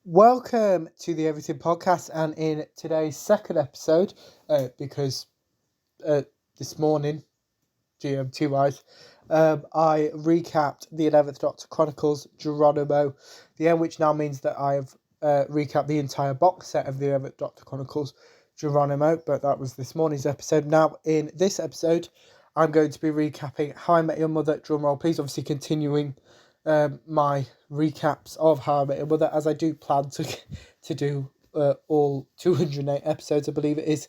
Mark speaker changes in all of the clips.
Speaker 1: Welcome to the Everything Podcast, and in today's second episode, because this morning, GMT wise, I recapped the 11th Doctor Chronicles Geronimo, the end, which now means that I have recapped the entire box set of the 11th Doctor Chronicles Geronimo, but that was this morning's episode. Now, in this episode, I'm going to be recapping How I Met Your Mother. Drumroll, please. Obviously, continuing my recaps of How I Met Your Mother, as I do plan to do all 208 episodes, I believe it is.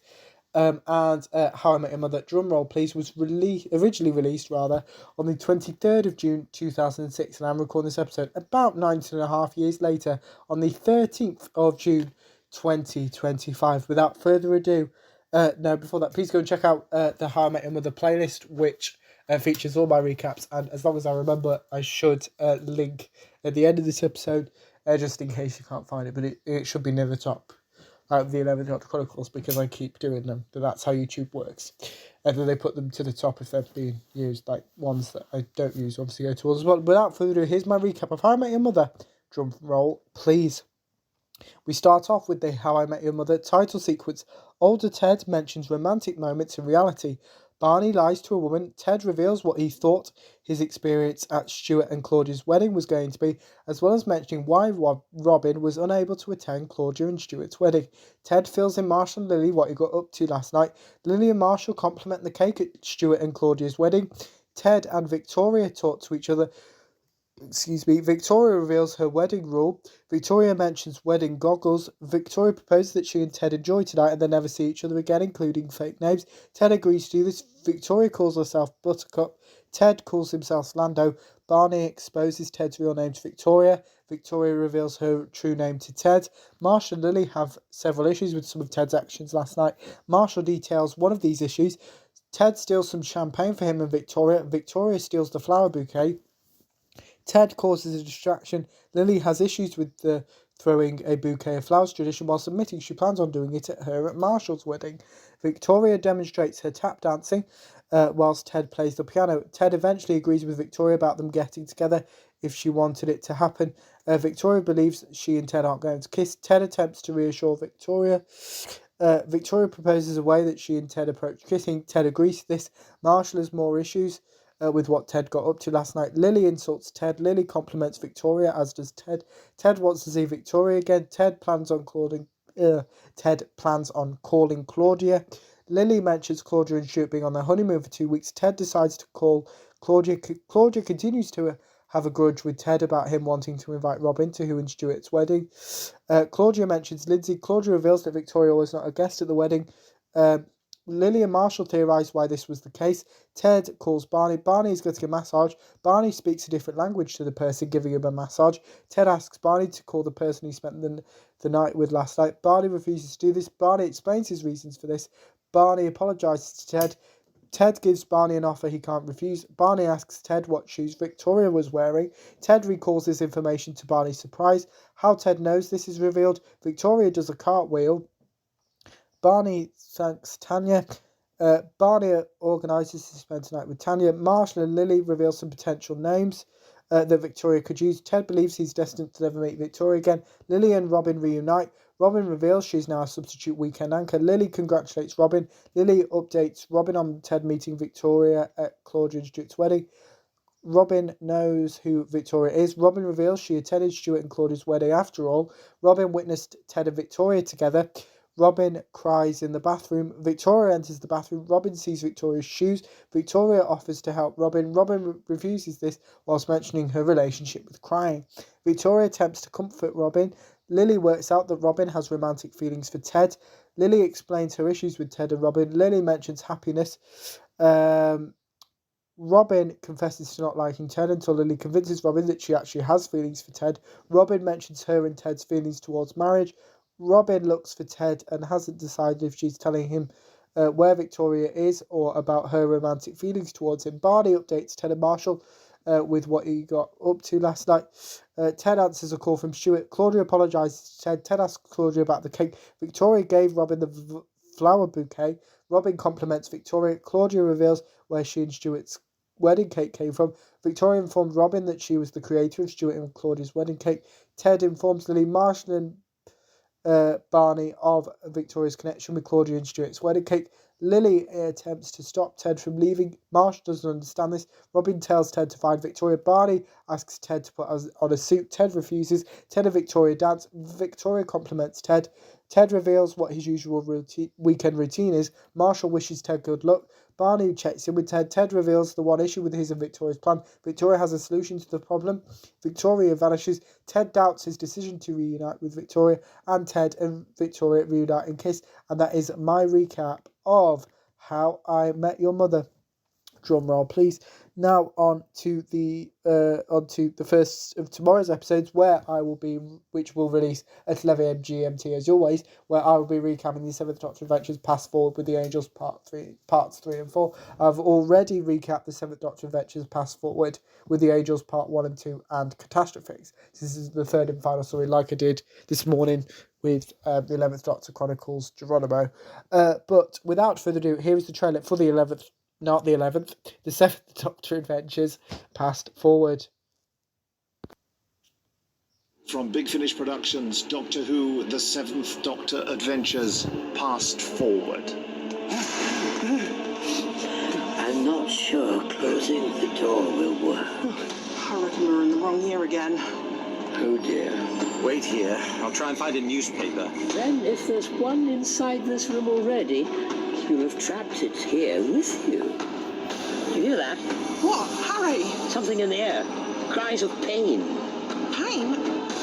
Speaker 1: And How I Met Your Mother, drumroll please, was originally released on the 23rd of June 2006, and I'm recording this episode about 19.5 years later on the 13th of June 2025. Without further ado, before that, please go and check out the How I Met Your Mother playlist, which features all my recaps, and as long as I remember, I should link at the end of this episode, just in case you can't find it, but it should be near the top out of the 11 Doctor Chronicles, because I keep doing them, but that's how YouTube works. And then they put them to the top if they're being used, like ones that I don't use obviously go towards as well. Without further ado, here's my recap of How I Met Your Mother. Drum roll, please. We start off with the How I Met Your Mother title sequence. Older Ted mentions romantic moments in reality. Barney lies to a woman. Ted reveals what he thought his experience at Stuart and Claudia's wedding was going to be, as well as mentioning why Robin was unable to attend Claudia and Stuart's wedding. Ted fills in Marshall and Lily what he got up to last night. Lily and Marshall compliment the cake at Stuart and Claudia's wedding. Ted and Victoria talk to each other. Victoria reveals her wedding rule. Victoria mentions wedding goggles. Victoria proposes that she and Ted enjoy tonight and they never see each other again, including fake names. Ted agrees to do this. Victoria calls herself Buttercup. Ted calls himself Lando. Barney exposes Ted's real name to Victoria. Victoria reveals her true name to Ted. Marshall and Lily have several issues with some of Ted's actions last night. Marshall details one of these issues. Ted steals some champagne for him and Victoria. Victoria steals the flower bouquet. Ted causes a distraction. Lily has issues with the throwing a bouquet of flowers tradition, while admitting she plans on doing it at Marshall's wedding. Victoria demonstrates her tap dancing whilst Ted plays the piano. Ted eventually agrees with Victoria about them getting together if she wanted it to happen. Victoria believes she and Ted aren't going to kiss. Ted attempts to reassure Victoria. Victoria proposes a way that she and Ted approach kissing. Ted agrees to this. Marshall has more issues with what Ted got up to last night. Lily insults Ted. Lily compliments Victoria, as does Ted. Ted wants to see Victoria again. Ted plans on calling Claudia. Lily mentions Claudia and Stuart being on their honeymoon for 2 weeks. Ted decides to call Claudia. Claudia continues to have a grudge with Ted about him wanting to invite Robin to who and Stuart's wedding. Claudia mentions Lindsay. Claudia reveals that Victoria was not a guest at the wedding. Lily and Marshall theorise why this was the case. Ted calls Barney. Barney is getting a massage. Barney speaks a different language to the person giving him a massage. Ted asks Barney to call the person he spent the night with last night. Barney refuses to do this. Barney explains his reasons for this. Barney apologises to Ted. Ted gives Barney an offer he can't refuse. Barney asks Ted what shoes Victoria was wearing. Ted recalls this information to Barney's surprise. How Ted knows this is revealed. Victoria does a cartwheel. Barney thanks Tanya. Barney organises to spend tonight with Tanya. Marshall and Lily reveal some potential names that Victoria could use. Ted believes he's destined to never meet Victoria again. Lily and Robin reunite. Robin reveals she's now a substitute weekend anchor. Lily congratulates Robin. Lily updates Robin on Ted meeting Victoria at Claudia and Stuart's wedding. Robin knows who Victoria is. Robin reveals she attended Stuart and Claudia's wedding after all. Robin witnessed Ted and Victoria together. Robin cries in the bathroom. Victoria enters the bathroom. Robin sees Victoria's shoes. Victoria offers to help Robin. Robin refuses this whilst mentioning her relationship with crying. Victoria attempts to comfort Robin. Lily works out that Robin has romantic feelings for Ted. Lily explains her issues with Ted and Robin. Lily mentions happiness. Robin confesses to not liking Ted until Lily convinces Robin that she actually has feelings for Ted. Robin mentions her and Ted's feelings towards marriage. Robin looks for Ted and hasn't decided if she's telling him where Victoria is or about her romantic feelings towards him. Barney updates Ted and Marshall with what he got up to last night. Ted answers a call from Stuart. Claudia apologises to Ted. Ted asks Claudia about the cake. Victoria gave Robin the flower bouquet. Robin compliments Victoria. Claudia reveals where she and Stuart's wedding cake came from. Victoria informed Robin that she was the creator of Stuart and Claudia's wedding cake. Ted informs Lily, Marshall and Barney of Victoria's connection with Claudia and Stuart's wedding cake. Lily attempts to stop Ted from leaving. Marsh doesn't understand this. Robin tells Ted to find Victoria. Barney asks Ted to put on a suit. Ted refuses. Ted and Victoria dance. Victoria compliments Ted. Ted reveals what his usual weekend routine is. Marshall wishes Ted good luck. Barney checks in with Ted. Ted reveals the one issue with his and Victoria's plan. Victoria has a solution to the problem. Victoria vanishes. Ted doubts his decision to reunite with Victoria, and Ted and Victoria reunite and kiss. And that is my recap of How I Met Your Mother. Drum roll, please. Now on to the first of tomorrow's episodes, which will release at 11 a.m. GMT as always, where I will be recapping the Seventh Doctor Adventures Past Forward with the Angels parts 3 and 4. I've already recapped the Seventh Doctor Adventures Past Forward with the Angels Part 1 and 2 and Catastrophes. This is the third and final story, like I did this morning with the 11th Doctor Chronicles Geronimo. But without further ado, here is the trailer for the 11th. Not the 11th, the 7th Doctor Adventures Past Forward.
Speaker 2: From Big Finish Productions, Doctor Who, the 7th Doctor Adventures Past Forward.
Speaker 3: I'm not sure closing the door will work.
Speaker 4: I reckon we're in the wrong year again.
Speaker 3: Oh dear.
Speaker 2: Wait here, I'll try and find a newspaper.
Speaker 3: Then if there's one inside this room already, you'll have trapped it here with you. You hear that?
Speaker 4: What? Harry?
Speaker 3: Something in the air. Cries of pain.
Speaker 4: Pain?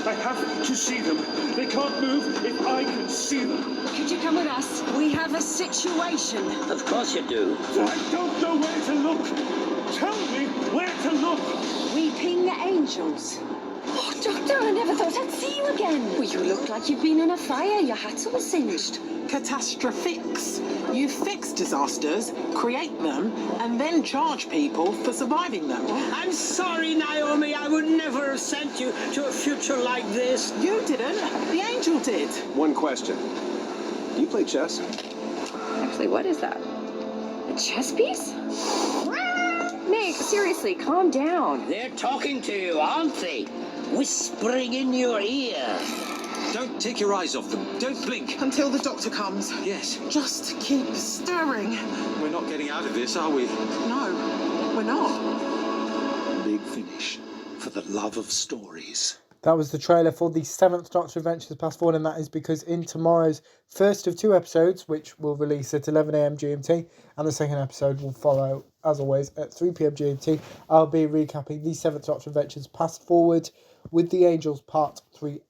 Speaker 5: I have to see them. They can't move if I can see them.
Speaker 6: Could you come with us? We have a situation.
Speaker 3: Of course you do.
Speaker 5: I don't know where to look. Tell me where to look.
Speaker 6: Weeping angels. Oh, Doctor, I never thought I'd see you again. Well, you look like you've been in a fire. Your hat's all singed.
Speaker 4: Catastrophics. You fix disasters, create them, and then charge people for surviving them.
Speaker 3: I'm sorry, Naomi. I would never have sent you to a future like this.
Speaker 4: You didn't. The angel did.
Speaker 7: One question. Do you play chess?
Speaker 8: Actually, what is that? A chess piece? Nick, seriously, calm down.
Speaker 3: They're talking to you, aren't they? Whispering in your ear.
Speaker 2: Don't take your eyes off them. Don't blink.
Speaker 4: Until the doctor comes.
Speaker 2: Yes.
Speaker 4: Just keep stirring.
Speaker 2: We're not getting out of this, are we?
Speaker 4: No, we're not.
Speaker 2: Big Finish. For the love of stories.
Speaker 1: That was the trailer for the 7th Doctor Adventures Past Forward, and that is because in tomorrow's first of 2 episodes, which will release at 11 a.m. GMT, and the second episode will follow, as always, at 3 p.m. GMT, I'll be recapping the 7th Doctor Adventures Past Forward with the Angels Parts 3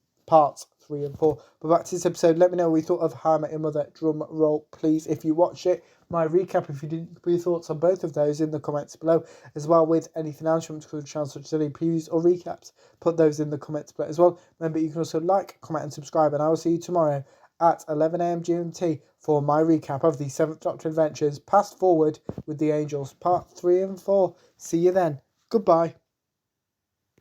Speaker 1: and 4. But back to this episode, let me know what you thought of How I Met Your Mother. Drum roll, please, if you watched it. My recap, if you didn't, put your thoughts on both of those in the comments below, as well with anything else you want to cover the channel, such as any previews or recaps. Put those in the comments below as well. Remember, you can also like, comment and subscribe, and I will see you tomorrow at 11 a.m. GMT for my recap of the 7th Doctor Adventures Past Forward with the Angels Part 3 and 4. See you then. Goodbye.